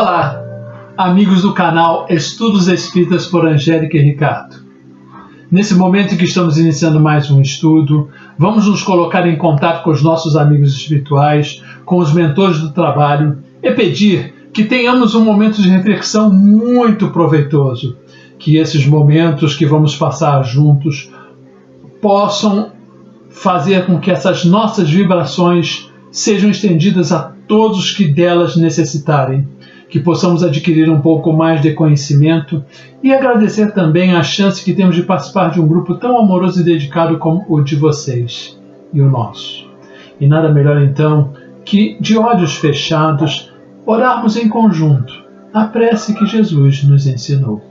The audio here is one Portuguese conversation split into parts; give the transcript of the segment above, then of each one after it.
Olá, amigos do canal Estudos Espíritas por Angélica e Ricardo. Nesse momento em que estamos iniciando mais um estudo, vamos nos colocar em contato com os nossos amigos espirituais, com os mentores do trabalho e pedir que tenhamos um momento de reflexão muito proveitoso, que esses momentos que vamos passar juntos possam fazer com que essas nossas vibrações sejam estendidas a todos que delas necessitarem, que possamos adquirir um pouco mais de conhecimento e agradecer também a chance que temos de participar de um grupo tão amoroso e dedicado como o de vocês e o nosso. E nada melhor então que, de olhos fechados, orarmos em conjunto a prece que Jesus nos ensinou.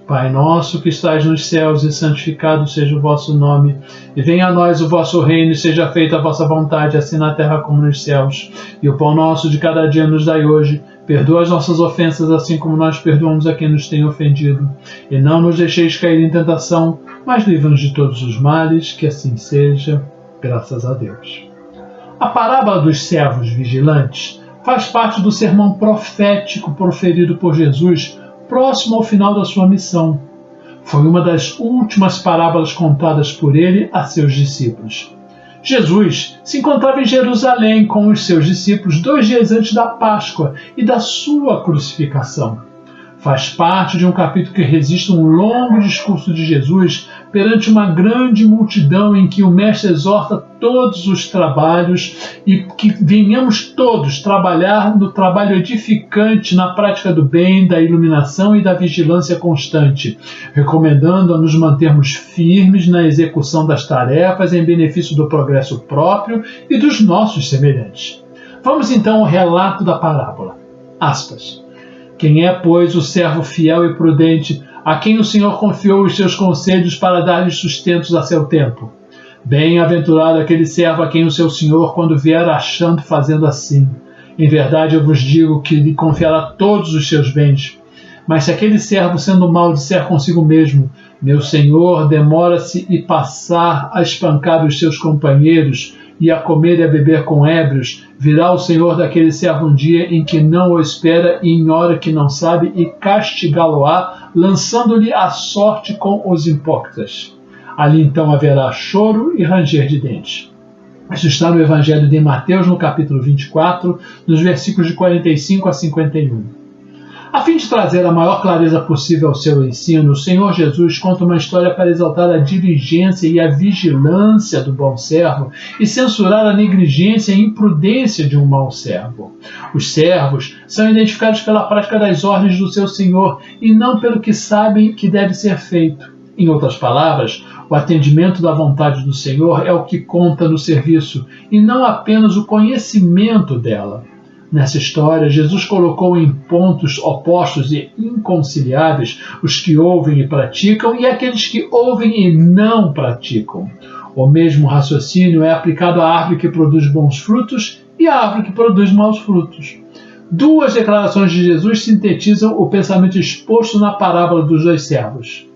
Pai nosso que estais nos céus, e santificado seja o vosso nome, e venha a nós o vosso reino, e seja feita a vossa vontade, assim na terra como nos céus. E o pão nosso de cada dia nos dai hoje. Perdoa as nossas ofensas, assim como nós perdoamos a quem nos tem ofendido. E não nos deixeis cair em tentação, mas livra-nos de todos os males, que assim seja, graças a Deus. A parábola dos servos vigilantes faz parte do sermão profético proferido por Jesus próximo ao final da sua missão. Foi uma das últimas parábolas contadas por ele a seus discípulos. Jesus se encontrava em Jerusalém com os seus discípulos 2 dias antes da Páscoa e da sua crucificação. Faz parte de um capítulo que registra um longo discurso de Jesus perante uma grande multidão em que o Mestre exorta todos os trabalhos e que venhamos todos trabalhar no trabalho edificante, na prática do bem, da iluminação e da vigilância constante, recomendando a nos mantermos firmes na execução das tarefas em benefício do progresso próprio e dos nossos semelhantes. Vamos então ao relato da parábola. Aspas. Quem é, pois, o servo fiel e prudente, a quem o Senhor confiou os seus conselhos para dar-lhe sustentos a seu tempo? Bem-aventurado aquele servo a quem o seu Senhor, quando vier achando, fazendo assim. Em verdade eu vos digo que lhe confiará todos os seus bens. Mas se aquele servo, sendo mau, disser consigo mesmo, meu Senhor demora-se e passar a espancar os seus companheiros, e a comer e a beber com ébrios, virá o Senhor daquele servo um dia em que não o espera e em hora que não sabe, e castigá-lo-á, lançando-lhe a sorte com os hipócritas. Ali então haverá choro e ranger de dentes. Isso está no Evangelho de Mateus, no capítulo 24, nos versículos de 45 a 51. A fim de trazer a maior clareza possível ao seu ensino, o Senhor Jesus conta uma história para exaltar a diligência e a vigilância do bom servo e censurar a negligência e imprudência de um mau servo. Os servos são identificados pela prática das ordens do seu Senhor e não pelo que sabem que deve ser feito. Em outras palavras, o atendimento da vontade do Senhor é o que conta no serviço e não apenas o conhecimento dela. Nessa história, Jesus colocou em pontos opostos e inconciliáveis os que ouvem e praticam e aqueles que ouvem e não praticam. O mesmo raciocínio é aplicado à árvore que produz bons frutos e à árvore que produz maus frutos. Duas declarações de Jesus sintetizam o pensamento exposto na parábola dos 2 servos.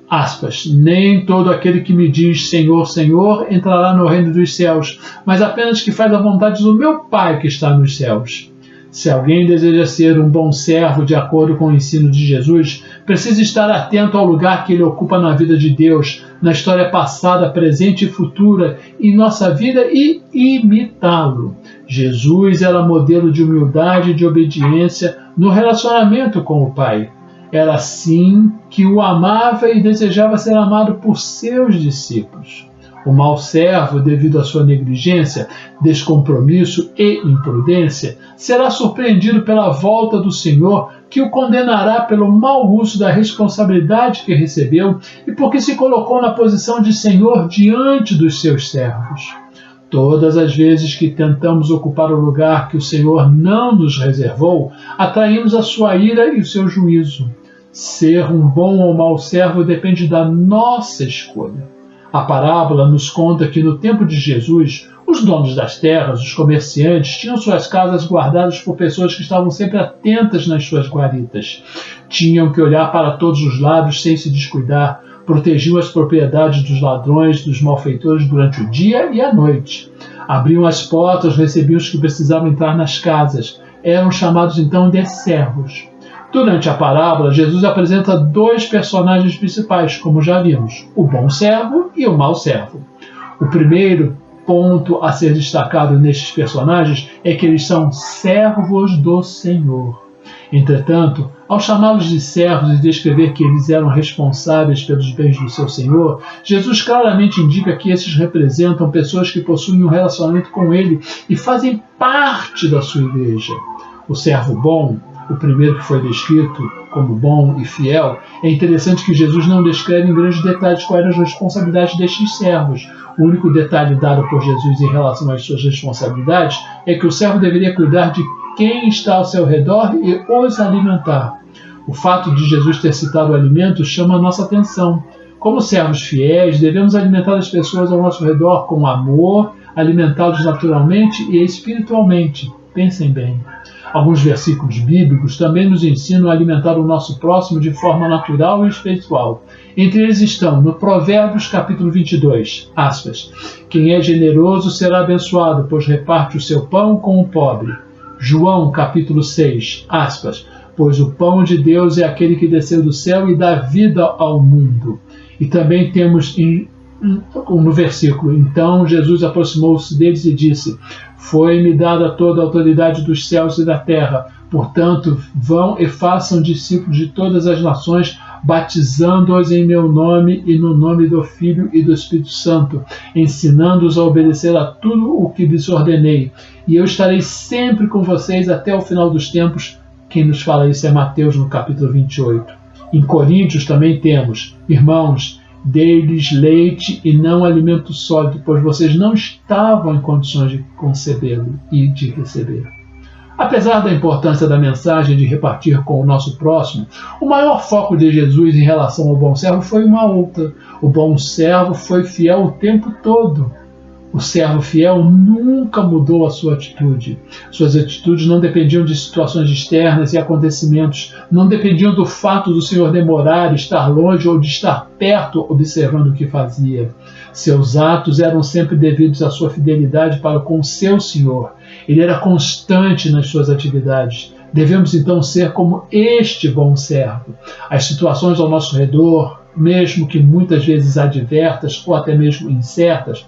Aspas, nem todo aquele que me diz Senhor, Senhor entrará no reino dos céus, mas apenas que faz a vontade do meu Pai que está nos céus. Se alguém deseja ser um bom servo de acordo com o ensino de Jesus, precisa estar atento ao lugar que ele ocupa na vida de Deus, na história passada, presente e futura, em nossa vida e imitá-lo. Jesus era modelo de humildade e de obediência no relacionamento com o Pai. Era assim que o amava e desejava ser amado por seus discípulos. O mau servo, devido à sua negligência, descompromisso e imprudência, será surpreendido pela volta do Senhor, que o condenará pelo mau uso da responsabilidade que recebeu e porque se colocou na posição de Senhor diante dos seus servos. Todas as vezes que tentamos ocupar o lugar que o Senhor não nos reservou, atraímos a sua ira e o seu juízo. Ser um bom ou mau servo depende da nossa escolha. A parábola nos conta que no tempo de Jesus, os donos das terras, os comerciantes, tinham suas casas guardadas por pessoas que estavam sempre atentas nas suas guaritas. Tinham que olhar para todos os lados sem se descuidar, protegiam as propriedades dos ladrões, dos malfeitores durante o dia e a noite. Abriam as portas, recebiam os que precisavam entrar nas casas. eram chamados então de servos. Durante a parábola, Jesus apresenta dois personagens principais, como já vimos, o bom servo e o mau servo. O primeiro ponto a ser destacado nestes personagens é que eles são servos do Senhor. Entretanto, ao chamá-los de servos e descrever que eles eram responsáveis pelos bens do seu Senhor, Jesus claramente indica que esses representam pessoas que possuem um relacionamento com Ele e fazem parte da sua igreja. O servo bom, o primeiro que foi descrito como bom e fiel, é interessante que Jesus não descreve em grandes detalhes quais eram as responsabilidades destes servos. O único detalhe dado por Jesus em relação às suas responsabilidades é que o servo deveria cuidar de quem está ao seu redor e os alimentar. O fato de Jesus ter citado o alimento chama a nossa atenção. Como servos fiéis, devemos alimentar as pessoas ao nosso redor com amor, alimentá-los naturalmente e espiritualmente. Pensem bem. Alguns versículos bíblicos também nos ensinam a alimentar o nosso próximo de forma natural e espiritual. Entre eles estão no Provérbios capítulo 22, aspas, quem é generoso será abençoado, pois reparte o seu pão com o pobre. João capítulo 6, aspas, pois o pão de Deus é aquele que desceu do céu e dá vida ao mundo. E também temos no versículo, então Jesus aproximou-se deles e disse, foi-me dada toda a autoridade dos céus e da terra, portanto vão e façam discípulos de todas as nações, batizando-os em meu nome e no nome do Filho e do Espírito Santo, ensinando-os a obedecer a tudo o que lhes ordenei. E eu estarei sempre com vocês até o final dos tempos. Quem nos fala isso é Mateus no capítulo 28. Em Coríntios também temos, irmãos, dei-lhes leite e não alimento sólido, pois vocês não estavam em condições de concebê-lo e de receber. Apesar da importância da mensagem de repartir com o nosso próximo, o maior foco de Jesus em relação ao bom servo foi uma outra. O bom servo foi fiel o tempo todo. O servo fiel nunca mudou a sua atitude. Suas atitudes não dependiam de situações externas e acontecimentos, não dependiam do fato do Senhor demorar, estar longe ou de estar perto, observando o que fazia. Seus atos eram sempre devidos à sua fidelidade para com seu Senhor. Ele era constante nas suas atividades. Devemos então ser como este bom servo. As situações ao nosso redor, mesmo que muitas vezes adversas ou até mesmo incertas,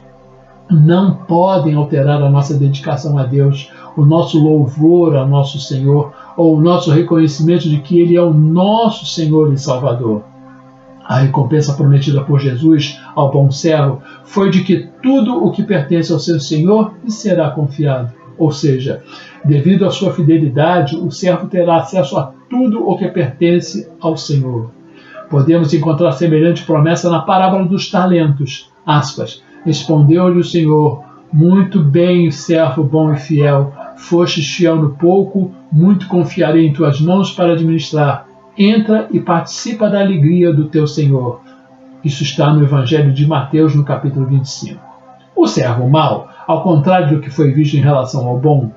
não podem alterar a nossa dedicação a Deus, o nosso louvor ao nosso Senhor ou o nosso reconhecimento de que Ele é o nosso Senhor e Salvador. A recompensa prometida por Jesus ao bom servo foi de que tudo o que pertence ao seu Senhor lhe será confiado. Ou seja, devido à sua fidelidade, o servo terá acesso a tudo o que pertence ao Senhor. Podemos encontrar semelhante promessa na parábola dos talentos. Aspas, respondeu-lhe o Senhor, muito bem, servo bom e fiel, fostes fiel no pouco, muito confiarei em tuas mãos para administrar. Entra e participa da alegria do teu Senhor. Isso está no Evangelho de Mateus, no capítulo 25. O servo mau, ao contrário do que foi visto em relação ao bom,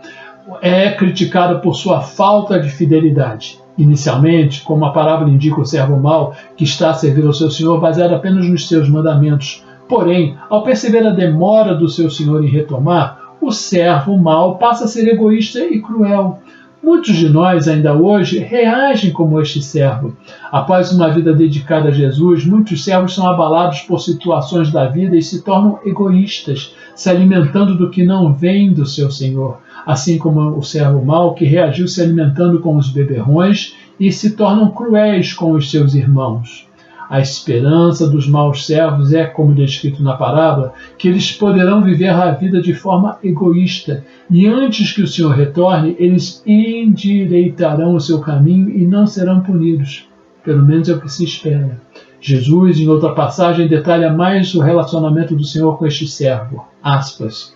é criticado por sua falta de fidelidade. Inicialmente, como a parábola indica o servo mau, que está a servir ao seu Senhor baseado apenas nos seus mandamentos. Porém, ao perceber a demora do seu Senhor em retomar, o servo mau passa a ser egoísta e cruel. Muitos de nós, ainda hoje, reagem como este servo. Após uma vida dedicada a Jesus, muitos servos são abalados por situações da vida e se tornam egoístas, se alimentando do que não vem do seu Senhor, assim como o servo mau que reagiu se alimentando com os beberrões e se tornam cruéis com os seus irmãos. A esperança dos maus servos é, como descrito na parábola, que eles poderão viver a vida de forma egoísta e antes que o Senhor retorne, eles endireitarão o seu caminho e não serão punidos. Pelo menos é o que se espera. Jesus, em outra passagem, detalha mais o relacionamento do Senhor com este servo. Aspas,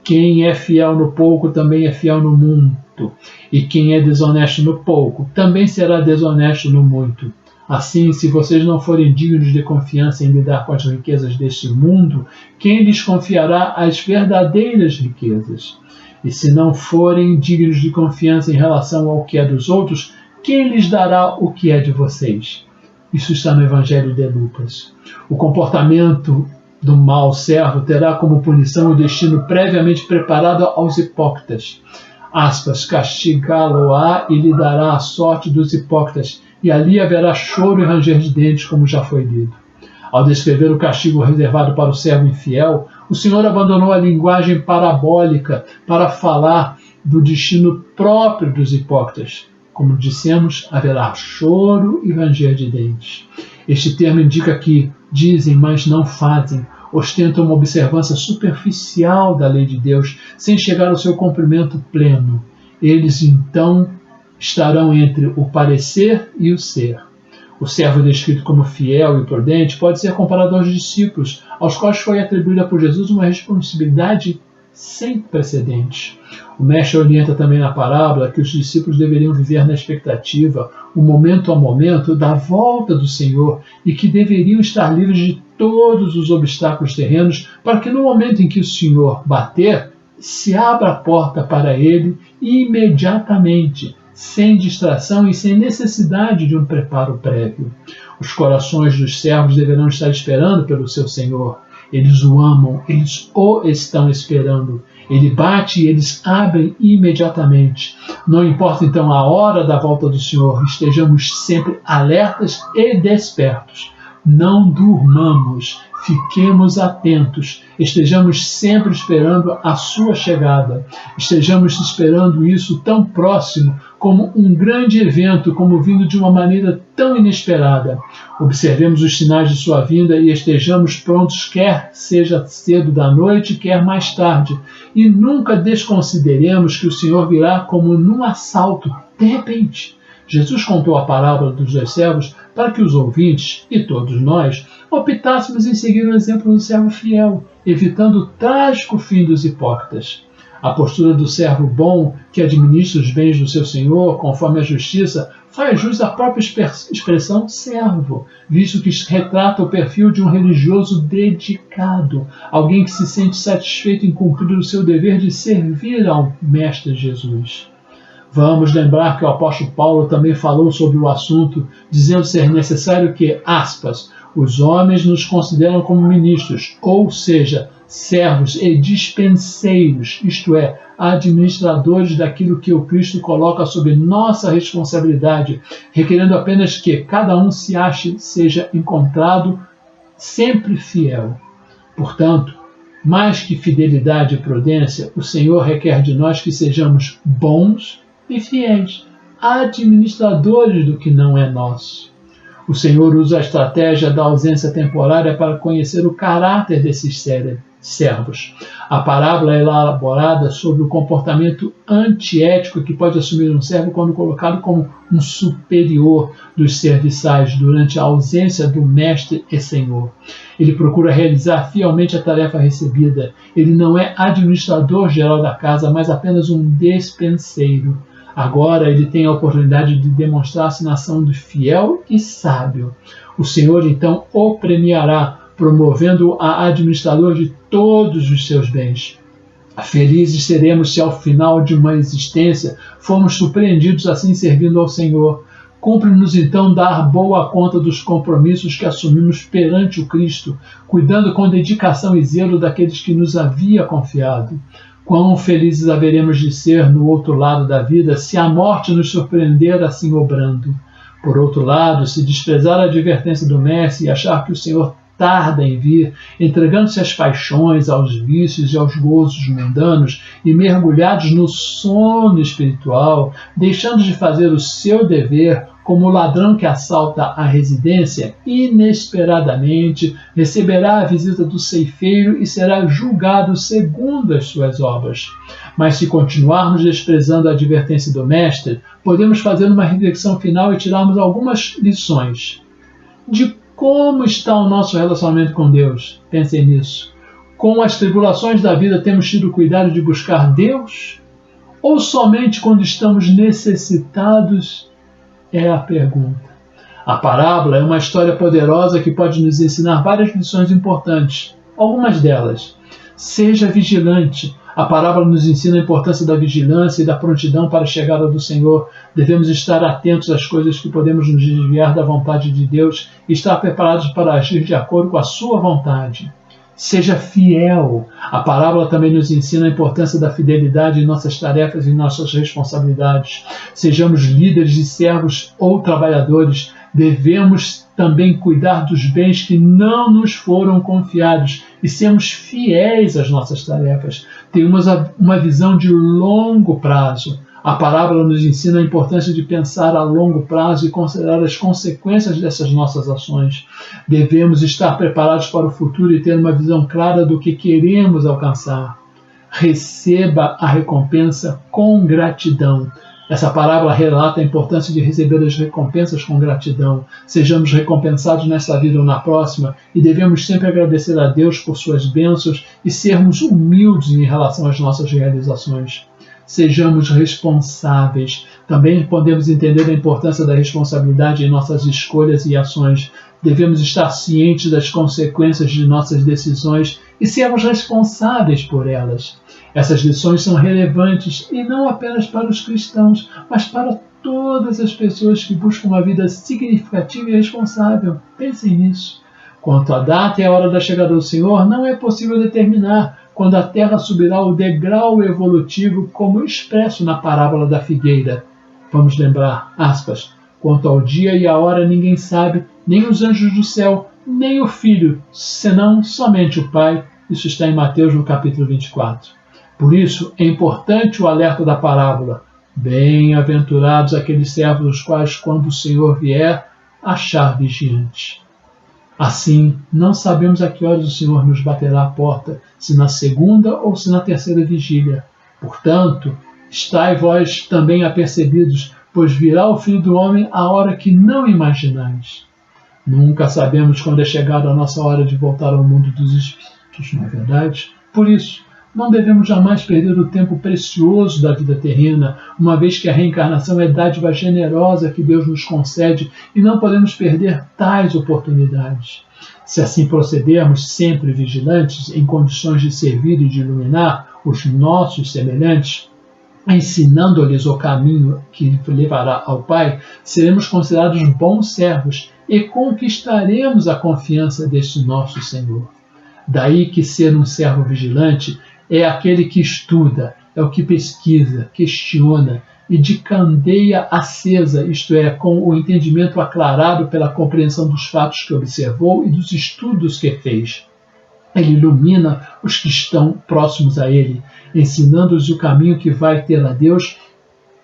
quem é fiel no pouco também é fiel no muito, e quem é desonesto no pouco também será desonesto no muito. Assim, se vocês não forem dignos de confiança em lidar com as riquezas deste mundo, quem lhes confiará as verdadeiras riquezas? E se não forem dignos de confiança em relação ao que é dos outros, quem lhes dará o que é de vocês? Isso está no Evangelho de Lucas. O comportamento do mau servo terá como punição o destino previamente preparado aos hipócritas. castigá-lo-á e lhe dará a sorte dos hipócritas, e ali haverá choro e ranger de dentes, como já foi lido. Ao descrever o castigo reservado para o servo infiel, o Senhor abandonou a linguagem parabólica para falar do destino próprio dos hipócritas. Como dissemos, haverá choro e ranger de dentes. Este termo indica que dizem, mas não fazem, ostentam uma observância superficial da lei de Deus, sem chegar ao seu cumprimento pleno. Eles, então, estarão entre o parecer e o ser. O servo descrito como fiel e prudente pode ser comparado aos discípulos, aos quais foi atribuída por Jesus uma responsabilidade sem precedentes. O mestre orienta também na parábola que os discípulos deveriam viver na expectativa, o momento a momento, da volta do Senhor e que deveriam estar livres de todos os obstáculos terrenos para que no momento em que o Senhor bater, se abra a porta para ele imediatamente, sem distração e sem necessidade de um preparo prévio. Os corações dos servos deverão estar esperando pelo seu Senhor. Eles o amam, eles o estão esperando. Ele bate e eles abrem imediatamente. Não importa então a hora da volta do Senhor, estejamos sempre alertas e despertos. Não durmamos, fiquemos atentos, estejamos sempre esperando a sua chegada. Estejamos esperando isso tão próximo como um grande evento, como vindo de uma maneira tão inesperada. Observemos os sinais de sua vinda e estejamos prontos, quer seja cedo da noite, quer mais tarde. E nunca desconsideremos que o Senhor virá como num assalto, de repente. Jesus contou a parábola dos dois servos para que os ouvintes, e todos nós, optássemos em seguir o exemplo do servo fiel, evitando o trágico fim dos hipócritas. A postura do servo bom, que administra os bens do seu senhor, conforme a justiça, faz jus à própria expressão servo, visto que retrata o perfil de um religioso dedicado, alguém que se sente satisfeito em cumprir o seu dever de servir ao Mestre Jesus. Vamos lembrar que o apóstolo Paulo também falou sobre o assunto, dizendo ser necessário que, aspas, os homens nos consideram como ministros, ou seja, servos e dispenseiros, isto é, administradores daquilo que o Cristo coloca sob nossa responsabilidade, requerendo apenas que cada um se ache, seja encontrado sempre fiel. Portanto, mais que fidelidade e prudência, o Senhor requer de nós que sejamos bons e fiéis, administradores do que não é nosso. O Senhor usa a estratégia da ausência temporária para conhecer o caráter desses servos. A parábola é elaborada sobre o comportamento antiético que pode assumir um servo quando colocado como um superior dos serviçais durante a ausência do mestre e senhor. Ele procura realizar fielmente a tarefa recebida. Ele não é administrador geral da casa, mas apenas um despenseiro. Agora ele tem a oportunidade de demonstrar-se na ação do fiel e sábio. O Senhor então o premiará, promovendo-o a administrador de todos os seus bens. Felizes seremos se ao final de uma existência formos surpreendidos assim servindo ao Senhor. Cumpre-nos então dar boa conta dos compromissos que assumimos perante o Cristo, cuidando com dedicação e zelo daqueles que nos havia confiado. Quão felizes haveremos de ser no outro lado da vida se a morte nos surpreender assim obrando. Por outro lado, se desprezar a advertência do Mestre e achar que o Senhor tarda em vir, entregando-se às paixões, aos vícios e aos gozos mundanos e mergulhados no sono espiritual, deixando de fazer o seu dever, como o ladrão que assalta a residência, inesperadamente receberá a visita do ceifeiro e será julgado segundo as suas obras. Mas se continuarmos desprezando a advertência do Mestre, podemos fazer uma reflexão final e tirarmos algumas lições. De como está o nosso relacionamento com Deus? Pensem nisso. Com as tribulações da vida temos tido cuidado de buscar Deus? Ou somente quando estamos necessitados? É a pergunta. A parábola é uma história poderosa que pode nos ensinar várias lições importantes. Algumas delas. Seja vigilante. A parábola nos ensina a importância da vigilância e da prontidão para a chegada do Senhor. Devemos estar atentos às coisas que podemos nos desviar da vontade de Deus e estar preparados para agir de acordo com a sua vontade. Seja fiel. A parábola também nos ensina a importância da fidelidade em nossas tarefas e nossas responsabilidades. Sejamos líderes e servos ou trabalhadores, devemos também cuidar dos bens que não nos foram confiados e sermos fiéis às nossas tarefas. Temos uma visão de longo prazo. A parábola nos ensina a importância de pensar a longo prazo e considerar as consequências dessas nossas ações. Devemos estar preparados para o futuro e ter uma visão clara do que queremos alcançar. Receba a recompensa com gratidão. Essa parábola relata a importância de receber as recompensas com gratidão. Sejamos recompensados nesta vida ou na próxima e devemos sempre agradecer a Deus por suas bênçãos e sermos humildes em relação às nossas realizações. Sejamos responsáveis. Também podemos entender a importância da responsabilidade em nossas escolhas e ações. Devemos estar cientes das consequências de nossas decisões e sermos responsáveis por elas. Essas lições são relevantes e não apenas para os cristãos, mas para todas as pessoas que buscam uma vida significativa e responsável. Pensem nisso. Quanto à data e à hora da chegada do Senhor, não é possível determinar quando a terra subirá o degrau evolutivo como expresso na parábola da figueira. Vamos lembrar, aspas, quanto ao dia e a hora ninguém sabe, nem os anjos do céu, nem o Filho, senão somente o Pai. Isso está em Mateus no capítulo 24. Por isso, é importante o alerta da parábola. Bem-aventurados aqueles servos os quais, quando o Senhor vier, achar vigiantes. Assim, não sabemos a que horas o Senhor nos baterá à porta, se na segunda ou se na terceira vigília. Portanto, estai vós também apercebidos, pois virá o Filho do Homem à hora que não imaginais. Nunca sabemos quando é chegada a nossa hora de voltar ao mundo dos espíritos, não é verdade? Por isso, não devemos jamais perder o tempo precioso da vida terrena, uma vez que a reencarnação é dádiva generosa que Deus nos concede e não podemos perder tais oportunidades. Se assim procedermos, sempre vigilantes, em condições de servir e de iluminar os nossos semelhantes, ensinando-lhes o caminho que levará ao Pai, seremos considerados bons servos e conquistaremos a confiança deste nosso Senhor. Daí que ser um servo vigilante é aquele que estuda, é o que pesquisa, questiona e de candeia acesa, isto é, com o entendimento aclarado pela compreensão dos fatos que observou e dos estudos que fez. Ele ilumina os que estão próximos a ele, ensinando-os o caminho que vai ter a Deus,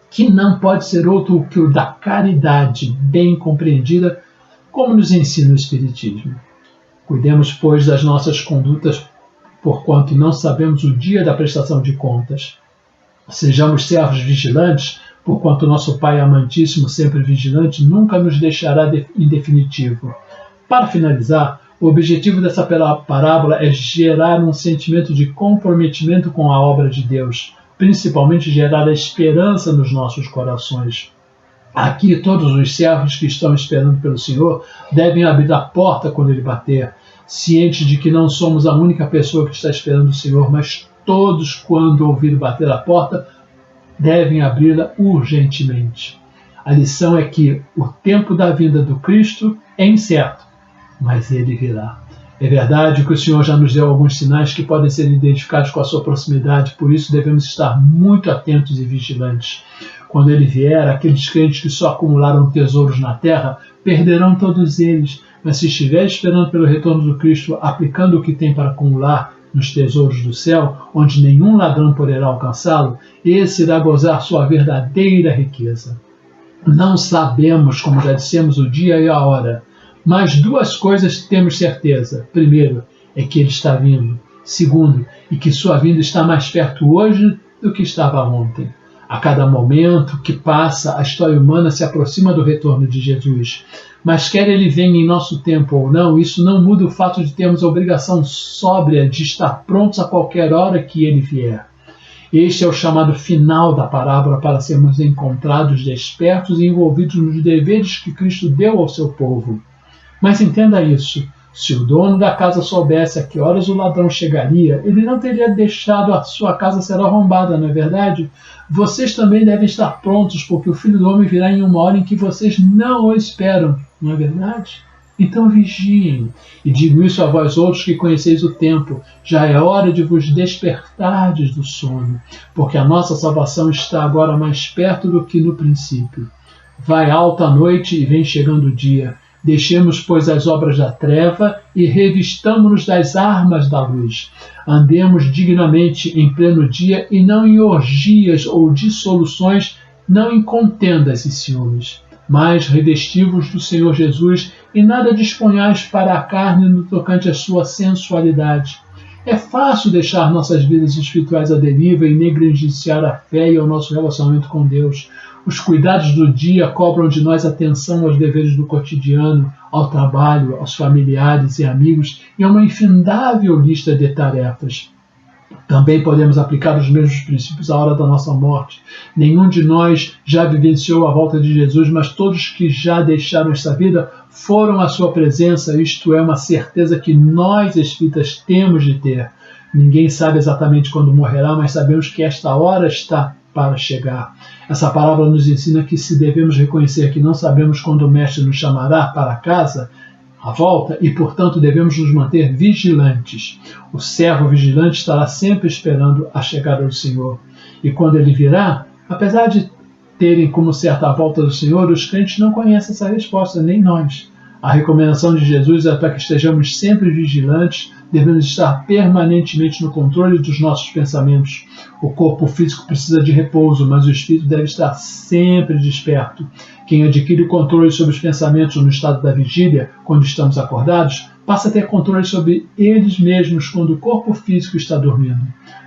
que não pode ser outro que o da caridade, bem compreendida, como nos ensina o Espiritismo. Cuidemos, pois, das nossas condutas, porquanto não sabemos o dia da prestação de contas. Sejamos servos vigilantes, porquanto nosso Pai amantíssimo, sempre vigilante, nunca nos deixará em definitivo. Para finalizar, o objetivo dessa parábola é gerar um sentimento de comprometimento com a obra de Deus, principalmente gerar a esperança nos nossos corações. Aqui, todos os servos que estão esperando pelo Senhor devem abrir a porta quando Ele bater, cientes de que não somos a única pessoa que está esperando o Senhor, mas todos, quando ouvir bater a porta, devem abri-la urgentemente. A lição é que o tempo da vinda do Cristo é incerto, mas Ele virá. É verdade que o Senhor já nos deu alguns sinais que podem ser identificados com a sua proximidade, por isso devemos estar muito atentos e vigilantes. Quando Ele vier, aqueles crentes que só acumularam tesouros na terra, perderão todos eles, mas se estiver esperando pelo retorno do Cristo, aplicando o que tem para acumular nos tesouros do céu, onde nenhum ladrão poderá alcançá-lo, esse irá gozar sua verdadeira riqueza. Não sabemos, como já dissemos, o dia e a hora, mas duas coisas temos certeza. Primeiro, é que Ele está vindo. Segundo, e que sua vinda está mais perto hoje do que estava ontem. A cada momento que passa, a história humana se aproxima do retorno de Jesus. Mas quer Ele venha em nosso tempo ou não, isso não muda o fato de termos a obrigação sóbria de estar prontos a qualquer hora que Ele vier. Este é o chamado final da parábola para sermos encontrados despertos e envolvidos nos deveres que Cristo deu ao seu povo. Mas entenda isso, se o dono da casa soubesse a que horas o ladrão chegaria, ele não teria deixado a sua casa ser arrombada, não é verdade? Vocês também devem estar prontos, porque o Filho do Homem virá em uma hora em que vocês não o esperam, não é verdade? Então vigiem, e digo isso a vós outros que conheceis o tempo, já é hora de vos despertardes do sono, porque a nossa salvação está agora mais perto do que no princípio. Vai alta a noite e vem chegando o dia. Deixemos, pois, as obras da treva e revistamo-nos das armas da luz. Andemos dignamente em pleno dia e não em orgias ou dissoluções, não em contendas e ciúmes. Mas revesti-vos do Senhor Jesus e nada disponhais para a carne no tocante à sua sensualidade. É fácil deixar nossas vidas espirituais à deriva e negligenciar a fé e o nosso relacionamento com Deus. Os cuidados do dia cobram de nós atenção aos deveres do cotidiano, ao trabalho, aos familiares e amigos e a uma infindável lista de tarefas. Também podemos aplicar os mesmos princípios à hora da nossa morte. Nenhum de nós já vivenciou a volta de Jesus, mas todos que já deixaram esta vida foram à sua presença. Isto é uma certeza que nós espíritas temos de ter. Ninguém sabe exatamente quando morrerá, mas sabemos que esta hora está para chegar. Essa palavra nos ensina que se devemos reconhecer que não sabemos quando o Mestre nos chamará para casa, a volta, e, portanto, devemos nos manter vigilantes. O servo vigilante estará sempre esperando a chegada do Senhor. E quando ele virá, apesar de terem como certa a volta do Senhor, os crentes não conhecem essa resposta, nem nós. A recomendação de Jesus é para que estejamos sempre vigilantes, devemos estar permanentemente no controle dos nossos pensamentos. O corpo físico precisa de repouso, mas o espírito deve estar sempre desperto. Quem adquire o controle sobre os pensamentos no estado da vigília, quando estamos acordados, passa a ter controle sobre eles mesmos quando o corpo físico está dormindo.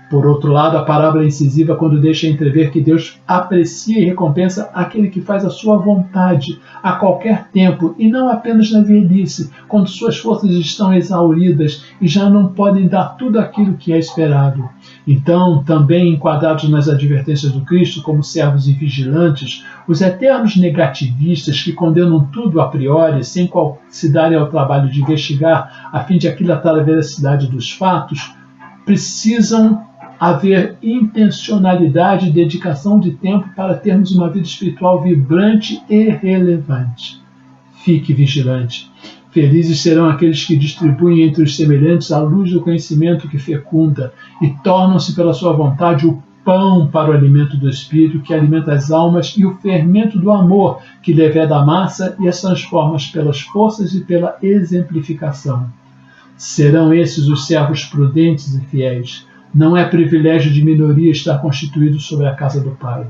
Por outro lado, a parábola é incisiva quando deixa entrever que Deus aprecia e recompensa aquele que faz a sua vontade a qualquer tempo e não apenas na velhice, quando suas forças estão exauridas e já não podem dar tudo aquilo que é esperado. Então, também enquadrados nas advertências do Cristo como servos e vigilantes, os eternos negativistas que condenam tudo a priori, sem se darem ao trabalho de investigar a fim de aquilatar a veracidade dos fatos, precisam haver intencionalidade e dedicação de tempo para termos uma vida espiritual vibrante e relevante. Fique vigilante. Felizes serão aqueles que distribuem entre os semelhantes a luz do conhecimento que fecunda e tornam-se pela sua vontade o pão para o alimento do Espírito, que alimenta as almas, e o fermento do amor, que leveda a massa e as transforma pelas forças e pela exemplificação. Serão esses os servos prudentes e fiéis. Não é privilégio de minoria estar constituído sobre a casa do Pai.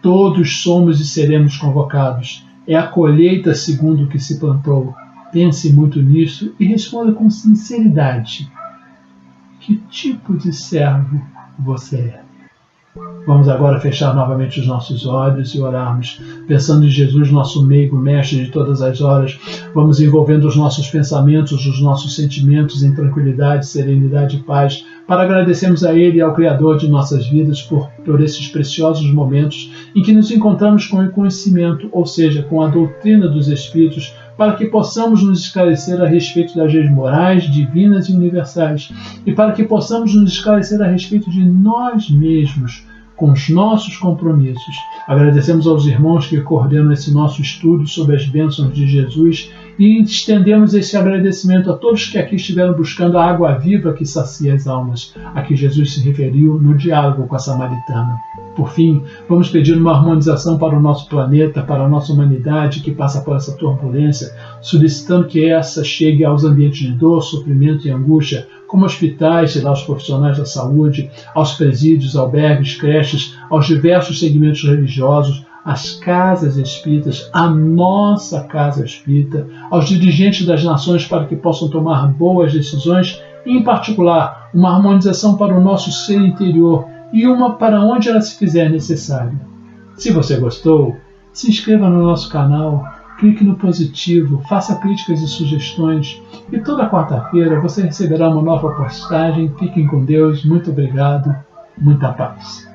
Todos somos e seremos convocados. É a colheita segundo o que se plantou. Pense muito nisso e responda com sinceridade. Que tipo de servo você é? Vamos agora fechar novamente os nossos olhos e orarmos, pensando em Jesus, nosso meigo, mestre de todas as horas. Vamos envolvendo os nossos pensamentos, os nossos sentimentos em tranquilidade, serenidade e paz, para agradecermos a Ele e ao Criador de nossas vidas por esses preciosos momentos em que nos encontramos com o conhecimento, ou seja, com a doutrina dos Espíritos, para que possamos nos esclarecer a respeito das leis morais, divinas e universais, e para que possamos nos esclarecer a respeito de nós mesmos, com os nossos compromissos. Agradecemos aos irmãos que coordenam esse nosso estudo sobre as bênçãos de Jesus e estendemos esse agradecimento a todos que aqui estiveram buscando a água viva que sacia as almas, a que Jesus se referiu no diálogo com a samaritana. Por fim, vamos pedir uma harmonização para o nosso planeta, para a nossa humanidade que passa por essa turbulência, solicitando que essa chegue aos ambientes de dor, sofrimento e angústia, como hospitais e aos profissionais da saúde, aos presídios, albergues, creches, aos diversos segmentos religiosos, às casas espíritas, à nossa casa espírita, aos dirigentes das nações para que possam tomar boas decisões e, em particular, uma harmonização para o nosso ser interior e uma para onde ela se fizer necessária. Se você gostou, se inscreva no nosso canal, clique no positivo, faça críticas e sugestões e toda quarta-feira você receberá uma nova postagem. Fiquem com Deus, muito obrigado, muita paz.